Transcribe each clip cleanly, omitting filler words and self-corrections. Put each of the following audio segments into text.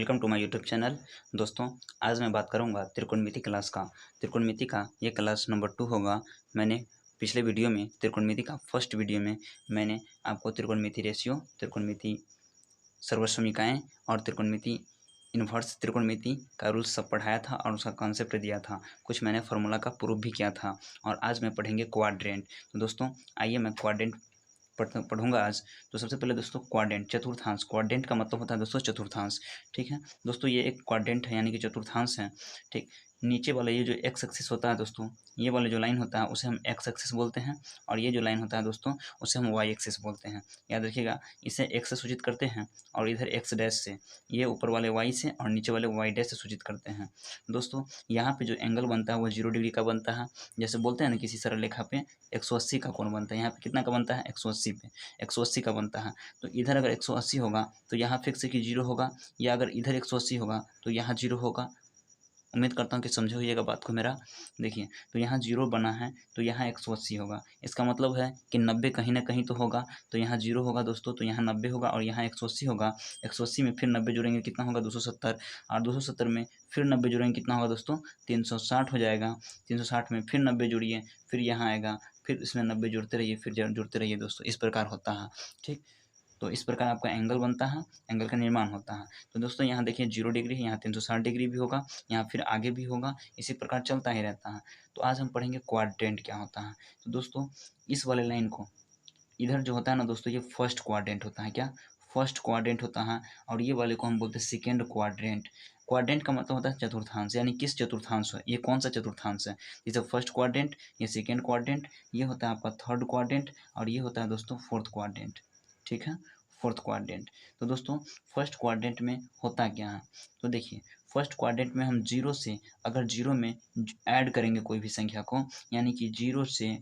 Welcome to my YouTube channel. दोस्तों, आज मैं बात करूंगा त्रिकोणमिति क्लास का। त्रिकोणमिति का ये क्लास नंबर 2 होगा। मैंने पिछले वीडियो में त्रिकोणमिति का फर्स्ट वीडियो में मैंने आपको त्रिकोणमिति रेशियो, त्रिकोणमिति सर्वसमीकाएँ और त्रिकोणमिति इन्वर्स त्रिकोणमिति का रूल्स सब पढ़ाया था और उसका कॉन्सेप्ट दिया था। कुछ मैंने फार्मूला का प्रूफ भी किया था और आज मैं पढ़ेंगे क्वाड्रेंट। तो दोस्तों आइए मैं क्वाड्रेंट पढ़ूंगा आज। तो सबसे पहले दोस्तों क्वाड्रेंट, चतुर्थांश। क्वाड्रेंट का मतलब होता है दोस्तों चतुर्थांश। ठीक है दोस्तों, ये एक क्वाड्रेंट है यानी कि चतुर्थांश है। ठीक, नीचे वाला ये जो एक्स एक्सिस होता है दोस्तों, ये वाला जो लाइन होता है उसे हम एक्स एक्सिस बोलते हैं और ये जो लाइन होता है दोस्तों उसे हम वाई एक्सिस बोलते हैं। याद रखिएगा, इसे एक्स से सूचित करते हैं और इधर एक्स डैश से, ये ऊपर वाले वाई से और नीचे वाले वाई डैश से सूचित करते हैं। दोस्तों यहाँ पे जो एंगल बनता है वो 0 डिग्री का बनता है। जैसे बोलते हैं ना किसी सरल रेखा पे 180 का कोण बनता है, यहाँ पे कितना का बनता है 180 पे 180 का बनता है। तो इधर अगर 180 होगा तो यहाँ फिक्स है कि 0 होगा, या अगर इधर 180 होगा तो यहाँ 0 होगा। उम्मीद करता हूँ कि समझे होइएगा बात को मेरा। देखिए, तो यहाँ 0 बना है तो यहाँ 180 होगा। इसका मतलब है कि 90 कहीं ना कहीं तो होगा, तो यहाँ 0 होगा दोस्तों, तो यहाँ 90 होगा और यहाँ 180 होगा। 180 में फिर 90 जोड़ेंगे कितना होगा 270, और 270 में फिर 90 जोड़ेंगे कितना होगा दोस्तों 360 हो जाएगा। 360 में फिर 90 जोड़िए, फिर यहाँ आएगा, फिर इसमें 90 जोड़ते रहिए, फिर जुड़ते रहिए दोस्तों। इस प्रकार होता है। ठीक, तो इस प्रकार आपका एंगल बनता है, एंगल का निर्माण होता है। तो दोस्तों यहाँ देखिए 0 डिग्री है, यहाँ 360 डिग्री भी होगा, यहाँ फिर आगे भी होगा, इसी प्रकार चलता ही रहता है। तो आज हम पढ़ेंगे क्वाड्रेंट क्या होता है। तो दोस्तों इस वाले लाइन को इधर जो होता है ना दोस्तों, ये फर्स्ट क्वाड्रेंट होता है। क्या? फर्स्ट क्वाड्रेंट होता है। और ये वाले को हम बोलते हैं सेकेंड क्वाड्रेंट। क्वाड्रेंट का मतलब होता है चतुर्थांश, यानी किस चतुर्थांश है, ये कौन सा चतुर्थांश है। जैसे फर्स्ट क्वाड्रेंट, ये सेकेंड क्वाड्रेंट, ये होता है आपका थर्ड क्वाड्रेंट और ये होता है दोस्तों फोर्थ क्वाड्रेंट। ठीक है, फोर्थ क्वाड्रेंट। तो दोस्तों फर्स्ट क्वाड्रेंट में होता क्या है, तो देखिए फर्स्ट क्वाड्रेंट में हम 0 से, अगर 0 में ऐड करेंगे कोई भी संख्या को, यानी कि 0 से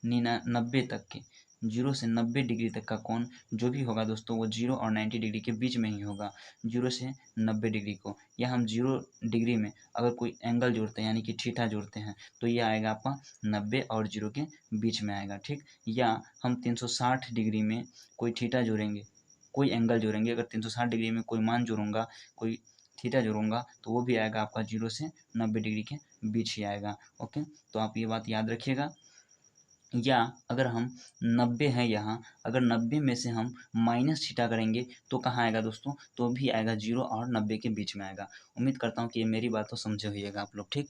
90 तक के, 0 से 90 डिग्री तक का कोण जो भी होगा दोस्तों वो 0 और 90 डिग्री के बीच में ही होगा। 0 से 90 डिग्री को, या हम 0 डिग्री में अगर कोई एंगल जोड़ते हैं यानी कि थीटा जोड़ते हैं तो ये आएगा आपका 90 और 0 के बीच में आएगा। ठीक, या हम 360 डिग्री में कोई थीटा जोड़ेंगे, कोई एंगल जोड़ेंगे, अगर 360 डिग्री में कोई मान जोड़ूंगा, कोई थीटा जोड़ूंगा तो वो भी आएगा आपका 0 से 90 डिग्री के बीच ही आएगा। ओके, तो आप ये बात याद रखिएगा। या अगर हम 90 हैं यहाँ, अगर 90 में से हम माइनस थीटा करेंगे तो कहाँ आएगा दोस्तों, तो भी आएगा 0 और 90 के बीच में आएगा। उम्मीद करता हूँ कि ये मेरी बात तो समझे होइएगा आप लोग। ठीक,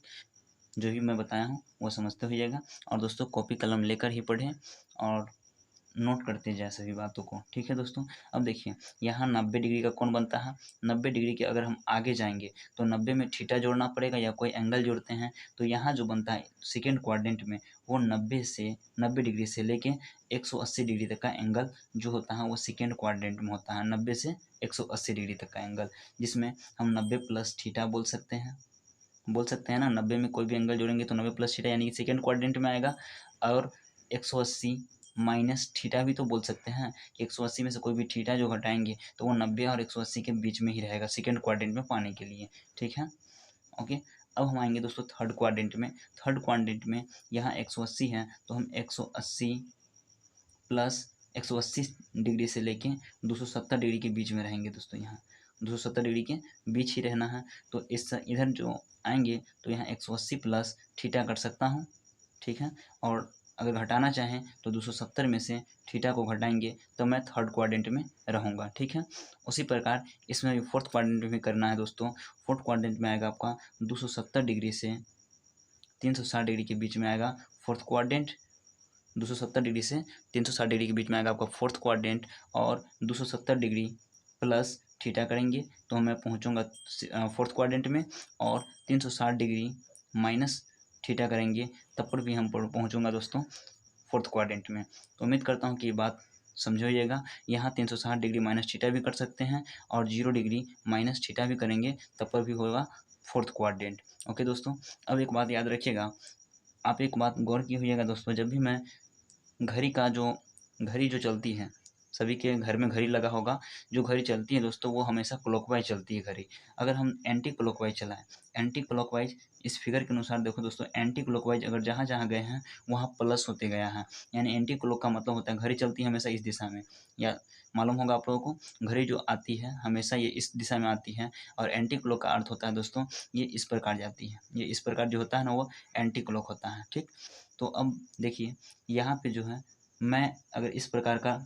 जो भी मैं बताया हूँ वो समझते होइएगा। और दोस्तों कॉपी कलम लेकर ही पढ़ें और नोट करते जाए सभी बातों को। ठीक है दोस्तों, अब देखिए यहाँ 90 डिग्री का कोण बनता है। 90 डिग्री के अगर हम आगे जाएंगे तो 90 में थीटा जोड़ना पड़ेगा या कोई एंगल जोड़ते हैं, तो यहाँ जो बनता है सेकेंड क्वाड्रेंट में वो 90 डिग्री से लेके 180 डिग्री तक का एंगल जो होता है वो सेकेंड क्वाड्रेंट में होता है। 90 से 180 डिग्री तक का एंगल, जिसमें हम 90 प्लस थीटा बोल सकते हैं ना। 90 में कोई भी एंगल जोड़ेंगे तो 90 प्लस थीटा यानी कि सेकेंड क्वाड्रेंट में आएगा। और 180 माइनस थीटा भी तो बोल सकते हैं कि 180 में से कोई भी थीटा जो घटाएंगे तो वो 90 और 180 के बीच में ही रहेगा सेकेंड क्वाड्रेंट में पाने के लिए। ठीक है, ओके। अब हम आएंगे दोस्तों थर्ड क्वाड्रेंट में। थर्ड क्वाड्रेंट में यहाँ 180 है तो हम 180 प्लस 180 डिग्री से लेके 270 डिग्री के बीच में रहेंगे दोस्तों। यहाँ 270 डिग्री के बीच ही रहना है। तो इस इधर जो आएंगे तो यहाँ 180 प्लस थीटा कर सकता हूँ। ठीक है, और अगर घटाना चाहें तो 270 में से थीटा को घटाएंगे तो मैं थर्ड क्वाड्रेंट में रहूँगा। ठीक है, उसी प्रकार इसमें भी फोर्थ क्वाड्रेंट में करना है दोस्तों। फोर्थ क्वाड्रेंट में आएगा आपका 270 डिग्री से 360 डिग्री के बीच में आएगा फोर्थ क्वाड्रेंट। 270 डिग्री से 360 डिग्री के बीच में आएगा आपका फोर्थ क्वाड्रेंट, और 270 डिग्री प्लस थीटा करेंगे तो मैं पहुंचूंगा फोर्थ क्वाड्रेंट में, और 360 डिग्री माइनस थीटा करेंगे तब पर भी हम पहुंचूंगा दोस्तों फोर्थ क्वाड्रेंट में। तो उम्मीद करता हूं कि ये बात समझिएगा। यहाँ 360 डिग्री माइनस थीटा भी कर सकते हैं और 0 डिग्री माइनस थीटा भी करेंगे तब पर भी होगा फोर्थ क्वाड्रेंट। ओके दोस्तों, अब एक बात याद रखिएगा, आप एक बात गौर की होइएगा दोस्तों, जब भी मैं घड़ी जो चलती है, सभी के घर में घड़ी लगा होगा। जो घड़ी चलती है दोस्तों वो हमेशा क्लॉकवाइज चलती है घड़ी। अगर हम एंटी क्लॉकवाइज चलाएं, एंटी क्लॉकवाइज इस फिगर के अनुसार देखो दोस्तों, एंटी क्लॉकवाइज अगर जहाँ जहाँ गए हैं वहाँ प्लस होते गया है, यानी एंटी क्लॉक का मतलब होता है घड़ी चलती है हमेशा इस दिशा में। या मालूम होगा आप लोगों को, घड़ी जो आती है हमेशा ये इस दिशा में आती है, और एंटी क्लॉक का अर्थ होता है दोस्तों ये इस प्रकार जाती है। ये इस प्रकार जो होता है ना वो एंटी क्लॉक होता है। ठीक, तो अब देखिए यहाँ पे जो है मैं अगर इस प्रकार का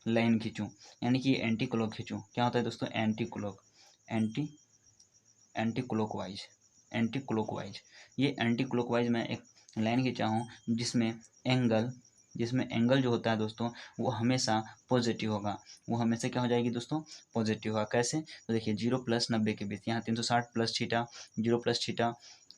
लाइन खींचूँ, यानी कि एंटी क्लॉक खींचूँ, क्या होता है दोस्तों anti clock, anti anti clockwise, anti clockwise. ये एंटी क्लॉकवाइज मैं एक लाइन खींचा हूँ जिसमें एंगल जो होता है दोस्तों वो हमेशा पॉजिटिव होगा। वो हमेशा क्या हो जाएगी दोस्तों, पॉजिटिव होगा। कैसे, तो देखिए 0 प्लस 90 के बीच, यहाँ 360 प्लस थीटा, 0 प्लस थीटा,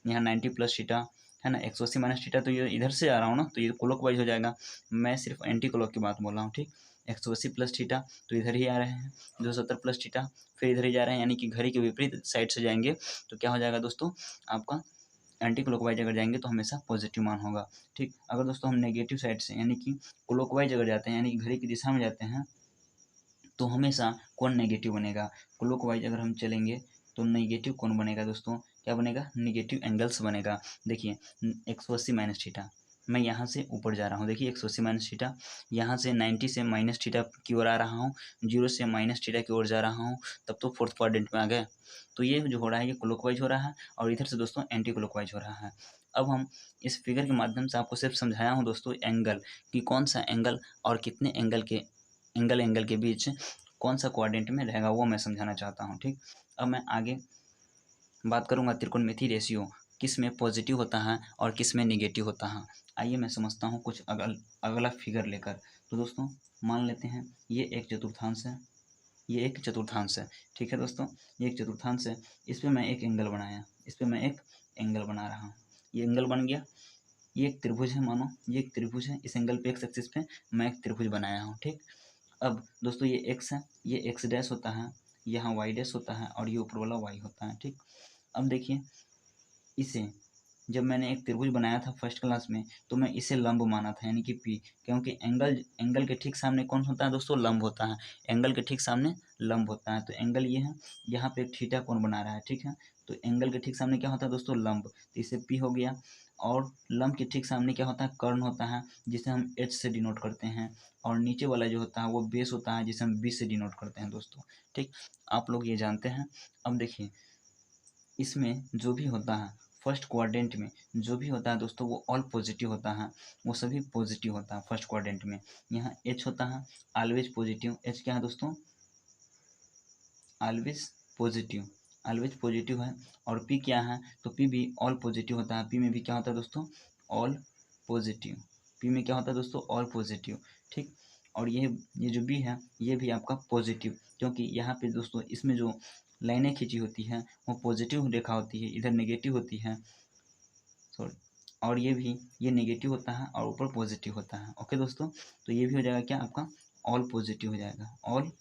यहाँ 90 प्लस थीटा है ना, 180 माइनस थीटा, तो ये इधर से आ रहा हूँ ना, तो ये क्लॉकवाइज हो जाएगा। मैं सिर्फ एंटी क्लॉक की बात बोल रहा हूँ। ठीक, 180 प्लस थीटा तो इधर ही आ रहे हैं, 270 प्लस थीटा फिर इधर ही जा रहे हैं, यानी कि घड़ी के विपरीत साइड से जाएंगे तो क्या हो जाएगा दोस्तों आपका एंटी क्लॉकवाइज अगर जाएंगे तो हमेशा पॉजिटिव मान होगा। ठीक, अगर दोस्तों हम नेगेटिव साइड से यानी कि क्लॉकवाइज अगर जाते हैं यानी कि घड़ी की दिशा में जाते हैं तो हमेशा कौन नेगेटिव बनेगा, क्लॉकवाइज अगर हम चलेंगे तो नेगेटिव कौन बनेगा दोस्तों, क्या बनेगा, नेगेटिव एंगल्स बनेगा। देखिए 180 माइनस थीटा, मैं यहाँ से ऊपर जा रहा हूँ, देखिए 180 माइनस थीटा, यहाँ से 90 से माइनस थीटा की ओर आ रहा हूँ, 0 से माइनस थीटा की ओर जा रहा हूँ, तब तो फोर्थ क्वाड्रेंट में आ गए। तो ये जो हो रहा है ये क्लॉकवाइज हो रहा है, और इधर से दोस्तों एंटी क्लॉकवाइज हो रहा है। अब हम इस फिगर के माध्यम से आपको सिर्फ समझाया हूँ दोस्तों एंगल, कि कौन सा एंगल और कितने एंगल के बीच कौन सा क्वाड्रेंट में रहेगा वो मैं समझाना चाहता हूँ। ठीक, अब मैं आगे बात करूँगा त्रिकोणमिति रेशियो किस में पॉजिटिव होता है और किस में निगेटिव होता है। आइए मैं समझता हूँ कुछ अगला फिगर लेकर। तो दोस्तों मान लेते हैं ये एक चतुर्थांश है, ये एक चतुर्थांश है। ठीक है दोस्तों, ये एक चतुर्थांश है, इस पर मैं एक एंगल बनाया, इस पर मैं एक एंगल बना रहा हूँ, ये एंगल बन गया। ये एक त्रिभुज है, मानो ये एक त्रिभुज है, इस एंगल पे एक्स एक्सिस पे मैं एक त्रिभुज बनाया हूँ। ठीक, अब दोस्तों ये एक्स है, ये एक्स डैश होता है, यहाँ वाई डैश होता है, और ये ऊपर वाला वाई होता है। ठीक, अब देखिए इसे जब मैंने एक त्रिभुज बनाया था फर्स्ट क्लास में तो मैं इसे लंब माना था, यानी कि पी, क्योंकि एंगल के ठीक सामने कौन होता है दोस्तों, लंब होता है। एंगल के ठीक सामने लंब होता है, तो एंगल ये है, यहाँ पे एक थीटा कोण बना रहा है। ठीक है, तो एंगल के ठीक सामने क्या होता है दोस्तों, लंब, तो इसे पी हो गया। और लंब के ठीक सामने क्या होता है, कर्ण होता है, जिसे हम एच से डिनोट करते हैं, और नीचे वाला जो होता है वो बेस होता है, जिसे हम बी से डिनोट करते हैं दोस्तों। ठीक, आप लोग ये जानते हैं। अब देखिए इसमें जो भी होता है फर्स्ट क्वाड्रेंट में जो भी होता है दोस्तों वो ऑल पॉजिटिव होता है, वो सभी पॉजिटिव होता है फर्स्ट क्वाड्रेंट में। यहाँ एच होता है ऑलवेज पॉजिटिव, एच क्या है दोस्तों, ऑलवेज पॉजिटिव, ऑलवेज पॉजिटिव है। और पी क्या है, तो पी भी ऑल पॉजिटिव होता है, पी में भी क्या होता है दोस्तों, ऑल पॉजिटिव, पी में क्या होता है दोस्तों, ऑल पॉजिटिव। ठीक, और ये जो बी है ये भी आपका पॉजिटिव, क्योंकि यहाँ पे दोस्तों इसमें जो लाइनें खींची होती हैं वो पॉजिटिव रेखा होती है, इधर नेगेटिव होती है, सॉरी, और ये नेगेटिव होता है और ऊपर पॉजिटिव होता है। ओके दोस्तों, तो ये भी हो जाएगा क्या आपका, ऑल पॉजिटिव हो जाएगा, ऑल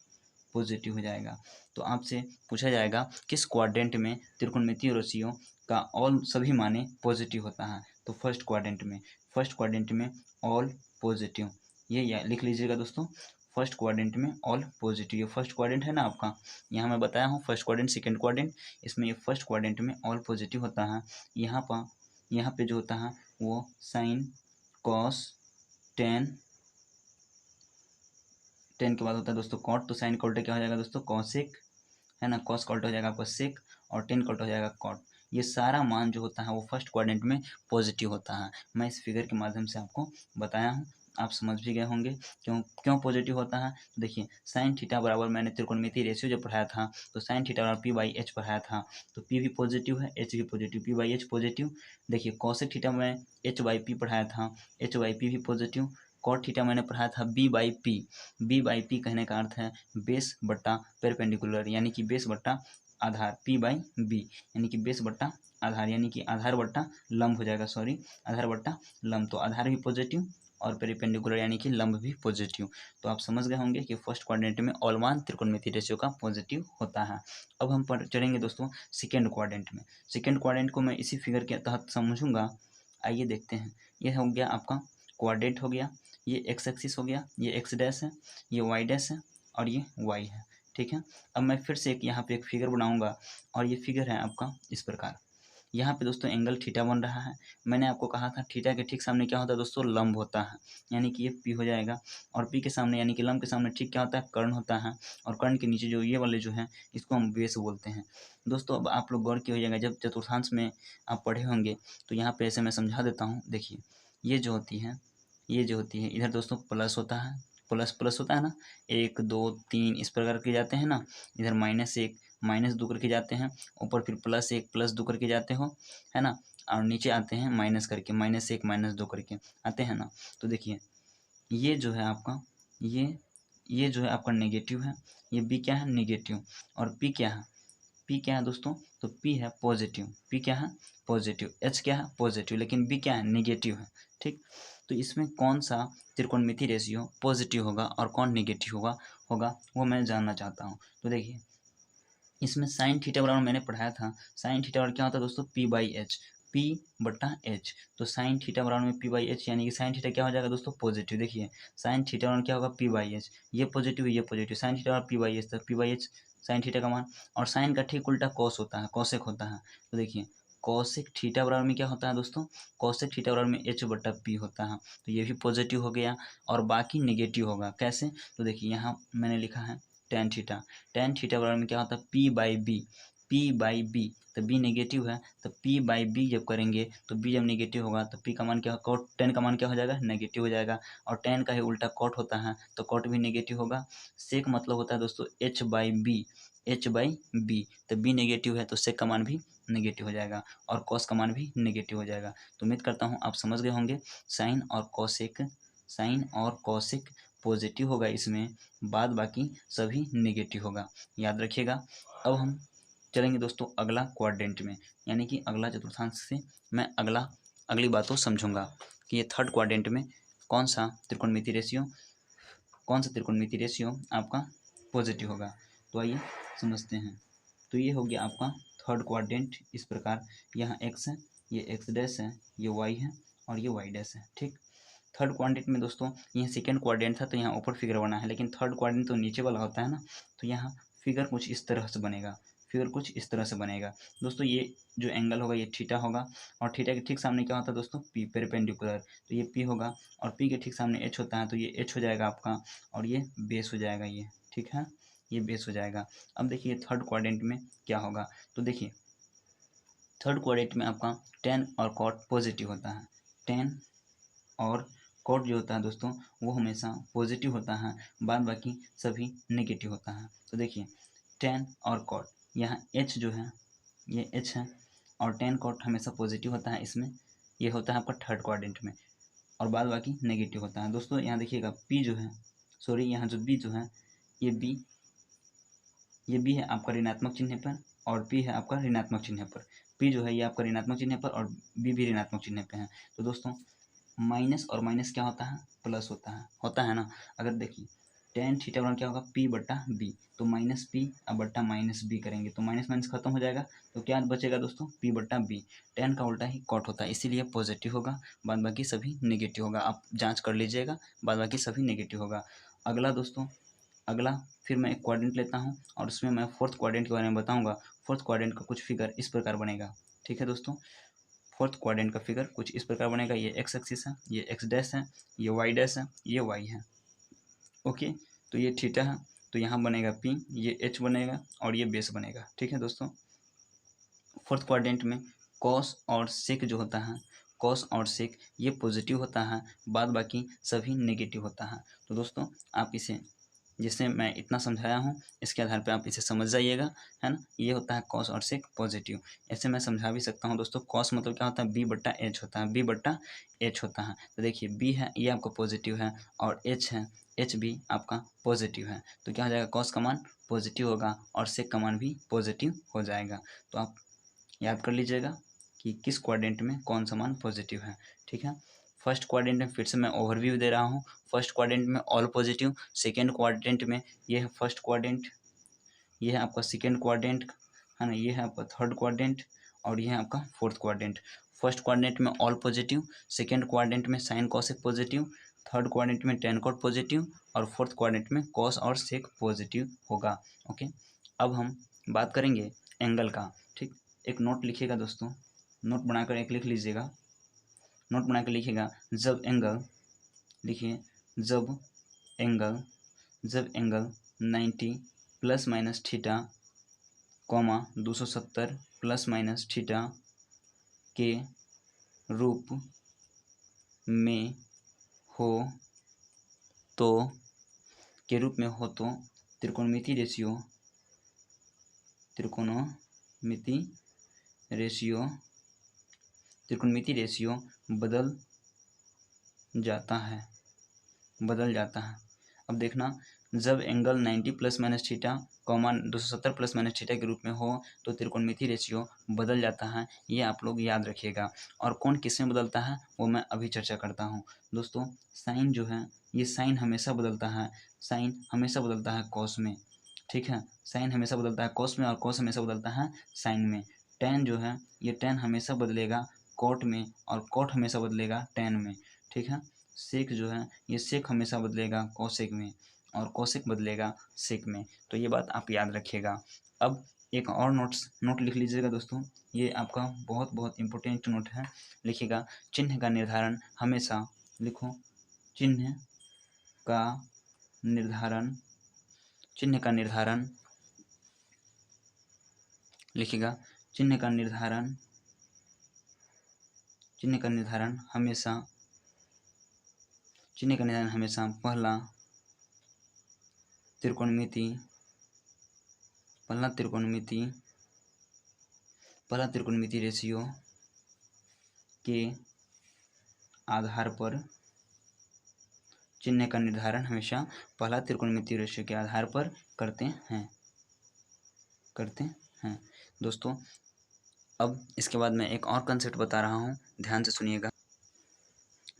पॉजिटिव हो जाएगा। तो आपसे पूछा जाएगा किस क्वाड्रेंट में त्रिकोणमितीय राशियों का ऑल सभी माने पॉजिटिव होता है, तो फर्स्ट क्वाड्रेंट में ऑल पॉजिटिव, ये लिख लीजिएगा दोस्तों, फर्स्ट क्वाड्रेंट में ऑल पॉजिटिव। ये फर्स्ट क्वाड्रेंट है ना आपका, यहाँ मैं बताया हूँ फर्स्ट क्वाड्रेंट सेकंड क्वाड्रेंट, इसमें ये फर्स्ट क्वाड्रेंट में ऑल पॉजिटिव होता है। यहाँ पे जो होता है वो साइन कॉस टेन, टेन के बाद होता है दोस्तों कॉट, तो साइन का उल्टा क्या हो जाएगा दोस्तों, कॉसेक, है ना, कॉस का उल्टा हो जाएगा आपका सेक, और टेन का उल्टा हो जाएगा कॉट। ये सारा मान जो होता है वो फर्स्ट क्वाड्रेंट में पॉजिटिव होता है। मैं इस फिगर के माध्यम से आपको बताया हूँ, आप समझ भी गए होंगे क्यों क्यों पॉजिटिव होता है। तो देखिए साइन थीटा बराबर, मैंने त्रिकोणमितीय रेशियो जो पढ़ाया था तो साइन थीटा बराबर पी बाई एच पढ़ाया था, तो पी भी पॉजिटिव है, एच भी positive, P by H positive. देखिए कॉसेक थीटा में एच बाई पी पढ़ाया था, एच बाई पी भी पॉजिटिव। कॉट थीटा मैंने पढ़ाया था B by P, B by P कहने का अर्थ है बेस बट्टा परपेंडिकुलर, यानी कि बेस बट्टा आधार, पी बाई बी यानी कि बेस बट्टा आधार, यानी कि आधार बट्टा लंब हो जाएगा, सॉरी आधार बट्टा लंब, तो आधार भी पॉजिटिव और पेरिपेंडिकुलर यानी कि लंब भी पॉजिटिव। तो आप समझ गए होंगे कि फर्स्ट क्वाड्रेंट में ऑल मान त्रिकोणमितीय रेशियो का पॉजिटिव होता है। अब हम चलेंगे दोस्तों सेकेंड क्वाड्रेंट में। सेकेंड क्वाड्रेंट को मैं इसी फिगर के तहत समझूंगा। आइए देखते हैं, यह हो गया आपका कोऑर्डिनेट हो गया, ये एक्स एक्सिस हो गया, ये एक्स डैश है, ये वाई डैश है और ये वाई है। ठीक है, अब मैं फिर से यहाँ पे एक फिगर बनाऊंगा और ये फिगर है आपका इस प्रकार। यहाँ पे दोस्तों एंगल थीटा बन रहा है। मैंने आपको कहा था थीटा के ठीक सामने क्या होता है दोस्तों, लंब होता है, यानी कि ये पी हो जाएगा। और पी के सामने यानी कि लंब के सामने ठीक क्या होता है, कर्ण होता है। और कर्ण के नीचे जो ये वाले जो हैं इसको हम बेस बोलते हैं। दोस्तों अब आप लोग गौर कीजिएगा, जब चतुर्थांश में आप पढ़े होंगे तो यहाँ पे ऐसे मैं समझा देता हूँ। देखिए ये जो होती है इधर दोस्तों प्लस होता है, प्लस प्लस होता है ना, 1 2 3 इस प्रकार के जाते हैं ना। इधर -1 -2 करके जाते हैं, ऊपर फिर +1 +2 करके जाते हो, है ना। और नीचे आते हैं माइनस करके, -1 -2 करके आते हैं ना। तो देखिए ये जो है आपका ये जो है आपका नेगेटिव है, ये बी क्या है, नेगेटिव। और पी क्या है, पी क्या है दोस्तों, तो पी है पॉजिटिव, पी क्या है पॉजिटिव, एच क्या है पॉजिटिव, लेकिन बी क्या है नेगेटिव है। ठीक, तो इसमें कौन सा त्रिकोणमिति रेशियो पॉजिटिव होगा और कौन नेगेटिव होगा वो मैं जानना चाहता हूँ। तो देखिए इसमें साइन थीटा बराबर मैंने पढ़ाया था, साइन थीटा बराबर क्या होता है दोस्तों, पी बाई एच, पी बटा एच। तो साइन थीटा बराबर में पी बाई एच, यानी कि साइन थीटा क्या हो जाएगा दोस्तों, पॉजिटिव। देखिए साइन थीटा बराबर क्या होगा, पी बाई एच, ये पॉजिटिव ये पॉजिटिव, साइन थीटा बराबर पी बाई एच, तो P by h sine theta का मान। और साइन का ठीक उल्टा कॉस होता है, कॉसेक होता है। तो देखिए कॉसेक थीटा बराबर में क्या होता है दोस्तों, कॉसेक थीटा बराबर में एच बटा पी होता है। तो ये भी पॉजिटिव हो गया और बाकी नेगेटिव होगा। कैसे, तो देखिए यहाँ मैंने लिखा है टेन थीटा, टेन थीटा बराबर में क्या होता है, P by B, P by B. तो बी नेगेटिव है तो पी बाई बी जब करेंगे तो बी जब नेगेटिव होगा तो पी का मान क्या, कॉट टेन का मान क्या हो जाएगा, नेगेटिव हो जाएगा। और टेन का ही उल्टा कॉट होता है तो कॉट भी नेगेटिव होगा। सेक मतलब होता है दोस्तों H by B, H by B. तो बी नेगेटिव है तो सेक का मान भी नेगेटिव हो जाएगा और कॉस का मान भी नेगेटिव हो जाएगा। तो उम्मीद करता हूँ आप समझ गए होंगे। साइन और कॉसेक, साइन और कॉसेक पॉजिटिव होगा इसमें, बाद बाकी सभी नेगेटिव होगा, याद रखिएगा। अब हम चलेंगे दोस्तों अगला क्वाड्रेंट में, यानी कि अगला चतुर्थांश से मैं अगली बातों समझूंगा कि ये थर्ड क्वाड्रेंट में कौन सा त्रिकोणमिति रेशियो आपका पॉजिटिव होगा। तो आइए समझते हैं। तो ये हो गया आपका थर्ड क्वाड्रेंट इस प्रकार, यहाँ एक्स है, ये एक्स डैश है, ये वाई है और ये वाई डैश है। ठीक, थर्ड क्वाड्रेंट में दोस्तों ये सेकेंड क्वाड्रेंट था तो यहाँ ऊपर फिगर बना है, लेकिन थर्ड क्वाड्रेंट तो नीचे वाला होता है ना। तो यहाँ फिगर कुछ इस तरह से बनेगा, फिगर कुछ इस तरह से बनेगा दोस्तों। ये जो एंगल होगा ये थीटा होगा और थीटा के ठीक सामने क्या होता है दोस्तों, पी, पेरपेंडिकुलर। तो ये पी होगा और पी के ठीक सामने एच होता है तो ये एच हो जाएगा आपका और ये बेस हो जाएगा ये। ठीक है, ये बेस हो जाएगा। अब देखिए थर्ड क्वाड्रेंट में क्या होगा। तो देखिए थर्ड क्वाड्रेंट में आपका टेन और कॉट पॉजिटिव होता है, टेन और कॉट जो होता है दोस्तों वो हमेशा पॉजिटिव होता है, बाद बाकी सभी नेगेटिव होता है। तो देखिए टेन और कॉट, यहाँ एच जो है ये एच है और टेन कॉट हमेशा पॉजिटिव होता है इसमें, ये होता है आपका थर्ड क्वाड्रेंट में, और बाद बाकी नेगेटिव होता है। दोस्तों यहाँ देखिएगा पी जो है, सॉरी यहाँ जो बी जो है, ये बी, ये बी है आपका ऋणात्मक चिन्ह पर और पी है आपका ऋणात्मक चिन्ह पर। पी जो है ये आपका ऋणात्मक चिन्ह पर और बी भी ऋणात्मक चिन्ह पे है। तो दोस्तों माइनस और माइनस क्या होता है, प्लस होता है ना। अगर देखिए टेन थीटा बराबर क्या होगा, पी बटा बी, तो माइनस पी अब बट्टा माइनस बी करेंगे तो माइनस माइनस खत्म हो जाएगा तो क्या बचेगा दोस्तों, पी बट्टा बी। टेन का उल्टा ही कॉट होता है इसीलिए पॉजिटिव होगा, बाद बाकी सभी नेगेटिव होगा। आप जांच कर लीजिएगा, बाद बाकी सभी नेगेटिव होगा। अगला दोस्तों, अगला फिर मैं एक क्वाड्रेंट लेता हूँ और उसमें मैं फोर्थ क्वाड्रेंट के बारे में बताऊँगा। फोर्थ क्वाड्रेंट का कुछ फिगर इस प्रकार बनेगा। ठीक है दोस्तों, फोर्थ क्वाड्रेंट का फिगर कुछ इस प्रकार बनेगा। ये एक्स एक्सिस है, ये एक्स डैश है, ये वाई डैश है, ये वाई है। ओके, तो ये थीटा है तो यहाँ बनेगा पी, ये एच बनेगा और ये बेस बनेगा। ठीक है दोस्तों, फोर्थ क्वाड्रेंट में कॉस और सेक जो होता है, कॉस और सेक ये पॉजिटिव होता है, बाद बाकी सभी नेगेटिव होता है। तो दोस्तों आप इसे, जिससे मैं इतना समझाया हूँ इसके आधार पे आप इसे समझ जाइएगा, है ना। ये होता है कॉस और सेक पॉजिटिव। ऐसे मैं समझा भी सकता हूँ दोस्तों, कॉस मतलब क्या होता है, बी बट्टा एच होता है, बी बट्टा एच होता है। तो देखिए बी है ये आपका पॉजिटिव है और एच है, एच भी आपका पॉजिटिव है, तो क्या हो जाएगा, कॉस का मान पॉजिटिव होगा और सेक का मान भी पॉजिटिव हो जाएगा। तो आप याद कर लीजिएगा कि किस क्वाड्रेंट में कौन सा मान पॉजिटिव है। ठीक है, फर्स्ट क्वाड्रेंट में फिर से मैं ओवरव्यू दे रहा हूँ। फर्स्ट क्वाड्रेंट में ऑल पॉजिटिव, सेकेंड क्वाड्रेंट में ये है फर्स्ट क्वाड्रेंट, ये है आपका सेकेंड क्वाड्रेंट, है ना, ये है आपका थर्ड क्वाड्रेंट और ये है आपका फोर्थ क्वाड्रेंट। फर्स्ट क्वाड्रेंट में ऑल पॉजिटिव, सेकेंड क्वाड्रेंट में sign cosec positive, third quadrant में टेन कॉट पॉजिटिव और फोर्थ क्वाड्रेंट में कॉस और सेक पॉजिटिव होगा। ओके, अब हम बात करेंगे एंगल का। ठीक, एक नोट लिखिएगा दोस्तों, नोट बनाकर एक लिख लीजिएगा, नोट बनाकर लिखिएगा। जब एंगल, लिखिए, जब angle 90 plus minus theta, 270 plus minus theta के रूप में हो तो त्रिकोणमिति रेशियो बदल जाता है। अब देखना, जब angle 90 plus minus theta 270 plus minus theta के रूप में हो तो त्रिकोणमिति रेशियो बदल जाता है। ये आप लोग याद रखिएगा। और कौन किस में बदलता है वो मैं अभी चर्चा करता हूँ। दोस्तों, साइन जो है, ये साइन हमेशा बदलता है कॉस में। ठीक है, साइन हमेशा बदलता है कॉस में और कॉस हमेशा बदलता है साइन में। टेन जो है, ये टेन हमेशा बदलेगा कॉट में और कॉट हमेशा बदलेगा टेन में। ठीक है, सेक जो है, ये सेक हमेशा बदलेगा कोसेक में और कोसेक बदलेगा सेक में। तो ये बात आप याद रखिएगा। अब एक और नोट लिख लीजिएगा दोस्तों, ये आपका बहुत बहुत इम्पोर्टेंट नोट है। लिखिएगा, चिन्ह का निर्धारण हमेशा, लिखो, चिन्ह का निर्धारण लिखिएगा, चिन्ह का निर्धारण हमेशा पहला त्रिकोणमिति रेशियो के आधार पर, चिन्ह का निर्धारण हमेशा पहला त्रिकोणमिति रेशियो के आधार पर करते हैं। दोस्तों, अब इसके बाद मैं एक और कंसेप्ट बता रहा हूँ, ध्यान से सुनिएगा।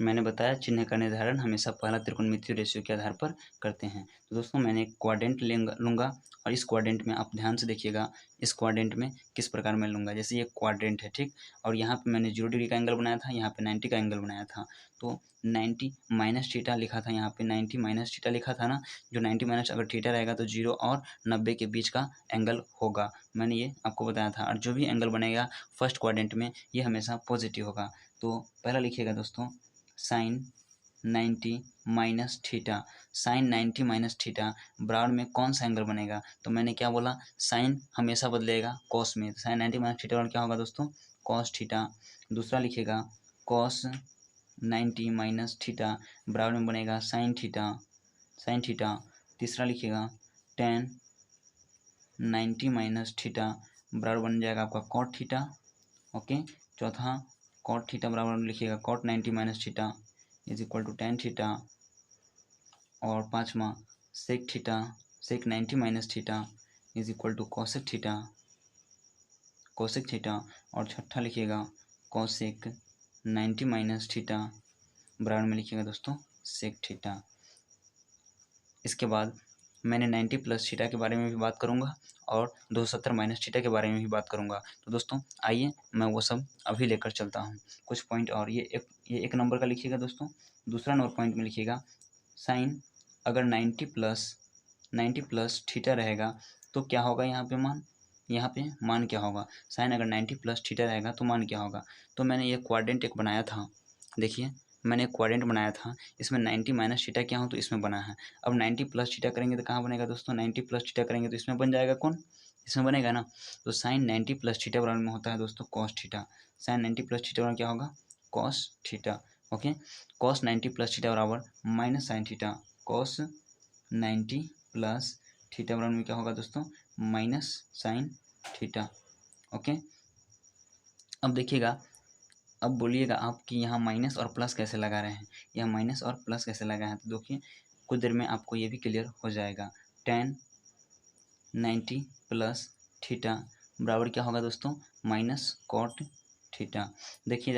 मैंने बताया चिन्ह का निर्धारण हमेशा पहला त्रिकोणमितीय रेशियो के आधार पर करते हैं। तो दोस्तों, मैंने एक क्वाड्रेंट लूँगा और इस क्वाड्रेंट में आप ध्यान से देखिएगा, इस क्वाड्रेंट में किस प्रकार मैं लूँगा। जैसे ये क्वाड्रेंट है, ठीक, और यहाँ पे मैंने 0 डिग्री का एंगल बनाया था, यहाँ पे 90 का एंगल बनाया था। तो 90 माइनस थीटा लिखा था, यहाँ पे 90 माइनस थीटा लिखा था ना। जो 90 माइनस अगर थीटा रहेगा तो 0 और 90 के बीच का एंगल होगा, मैंने ये आपको बताया था। और जो भी एंगल बनेगा फर्स्ट क्वाड्रेंट में, ये हमेशा पॉजिटिव होगा। तो पहला लिखिएगा दोस्तों, sine 90 minus theta. Sine 90 minus theta बराबर में कौन सा एंगल बनेगा? तो मैंने क्या बोला, साइन हमेशा बदलेगा कॉस में। साइन 90 माइनस थीटा और क्या होगा दोस्तों, कॉस थीटा। दूसरा लिखिएगा, कॉस 90 माइनस थीटा बराबर में बनेगा साइन थीटा। तीसरा लिखिएगा, टेन 90 माइनस थीटा बराबर बन जाएगा आपका कॉट थीटा। ओके, चौथा कॉट थीटा बराबर लिखिएगा cot 90 minus theta is equal to tan theta. और पाँचवा sec 90 minus theta is equal to cosec theta. और छठा लिखिएगा कोसेक 90 माइनस थीटा बराबर में लिखिएगा दोस्तों सेक थीटा। इसके बाद मैंने 90 प्लस थीटा के बारे में भी बात करूंगा और 270 माइनस थीटा के बारे में भी बात करूंगा। तो दोस्तों, आइए मैं वो सब अभी लेकर चलता हूँ कुछ पॉइंट। और ये एक नंबर का लिखिएगा दोस्तों। दूसरा नंबर पॉइंट में लिखिएगा, साइन अगर 90 प्लस थीटा रहेगा तो क्या होगा, यहाँ पे मान क्या होगा। साइन अगर 90 प्लस थीटा रहेगा तो मान क्या होगा। तो मैंने ये क्वाड्रेंट एक बनाया था, देखिए मैंने एक क्वाड्रेंट बनाया था, इसमें 90 माइनस थीटा क्या हो तो इसमें बना है। अब 90 प्लस थीटा करेंगे तो कहाँ बनेगा दोस्तों, 90 प्लस थीटा करेंगे तो इसमें बन जाएगा कौन, इसमें बनेगा ना। तो साइन 90 प्लस थीटा बराबर में होता है दोस्तों cos theta. Sine 90 plus theta बराबर क्या होगा, cos theta. Okay, cos 90 plus theta बराबर minus sine theta. Cos 90 plus theta बराबर में क्या होगा दोस्तों, माइनस साइन थीटा। ओके, अब देखिएगा, अब बोलिएगा आप कि यहाँ माइनस और प्लस कैसे लगा रहे हैं, यहाँ माइनस और प्लस कैसे लगा हैं। तो देखिए कुछ देर में आपको ये भी क्लियर हो जाएगा। टेन 90 प्लस थीटा बराबर क्या होगा दोस्तों, माइनस कॉट थीटा। देखिए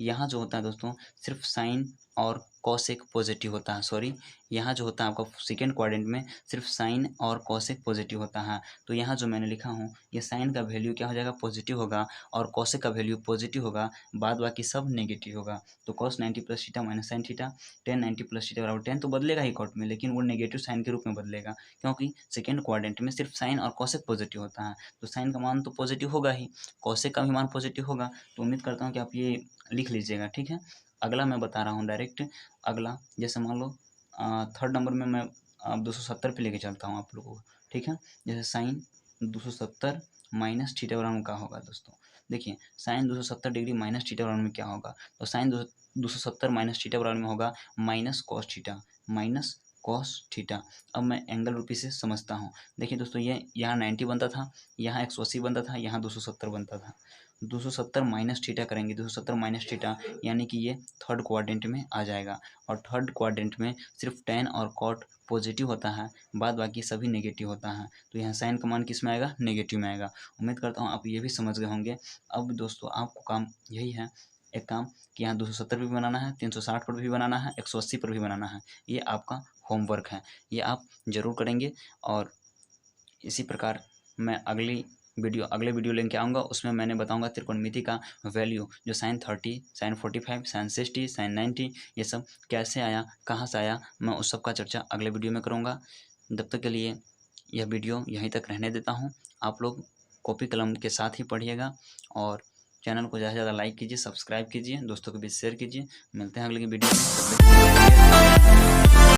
यहाँ जो होता है दोस्तों, सिर्फ साइन और कॉसेक पॉजिटिव होता है। सॉरी, यहाँ जो होता है आपका सेकेंड क्वाड्रेंट में सिर्फ साइन और कॉसेक पॉजिटिव होता है। तो यहाँ जो मैंने लिखा हूँ, ये साइन का वैल्यू क्या हो जाएगा, पॉजिटिव होगा, और कॉसेक का वैल्यू पॉजिटिव होगा, बाद बाकी सब नेगेटिव होगा। तो cos 90 plus theta minus sine theta, tan 90 plus theta बराबर tan तो बदलेगा ही कॉट में, लेकिन वो नेगेटिव साइन के रूप में बदलेगा, क्योंकि सेकेंड क्वाड्रेंट में सिर्फ साइन और कॉसेक पॉजिटिव होता है। तो साइन का मान तो पॉजिटिव होगा ही, कॉसेक का भी मान पॉजिटिव होगा। तो उम्मीद करता हूँ कि आप ये लिख लीजिएगा, ठीक है। अगला मैं बता रहा हूँ डायरेक्ट। अगला जैसे मान लो थर्ड नंबर में मैं 270 पे लेके चलता हूँ आप लोगों को, ठीक है। जैसे साइन 270 माइनस थीटा बराबर में क्या होगा दोस्तों, देखिए साइन 270 डिग्री माइनस थीटा बराबर में क्या होगा, तो साइन 270 माइनस थीटा बराबर में होगा minus cos theta, minus cos theta. अब मैं एंगल रूपी से समझता हूँ। देखिए दोस्तों, ये यहाँ 90 बनता था, यहाँ 180 बनता था, यहाँ 270 बनता था। 270 माइनस थीटा करेंगे, 270 माइनस थीटा यानी कि ये थर्ड क्वाड्रेंट में आ जाएगा, और थर्ड क्वाड्रेंट में सिर्फ tan और कॉट पॉजिटिव होता है, बाद बाकी सभी नेगेटिव होता है। तो यहाँ साइन का मान किस में आएगा, नेगेटिव में आएगा। उम्मीद करता हूँ आप ये भी समझ गए होंगे। अब दोस्तों आपको काम यही है, एक काम कि यहाँ 270 पर भी बनाना है, 360 पर भी बनाना है, 180 पर भी बनाना है। ये आपका होमवर्क है, ये आप ज़रूर करेंगे। और इसी प्रकार मैं अगले वीडियो लेके आऊँगा, उसमें मैंने बताऊँगा त्रिकोणमिति का वैल्यू, जो साइन 30, साइन 45, साइन 60, साइन 90 ये सब कैसे आया, कहाँ से आया, मैं उस सब का चर्चा अगले वीडियो में करूँगा। जब तक के लिए यह वीडियो यहीं तक रहने देता हूँ। आप लोग कॉपी कलम के साथ ही पढ़िएगा, और चैनल को ज़्यादा से ज़्यादा लाइक कीजिए, सब्सक्राइब कीजिए, दोस्तों के बीच शेयर कीजिए। मिलते हैं अगले वीडियो में।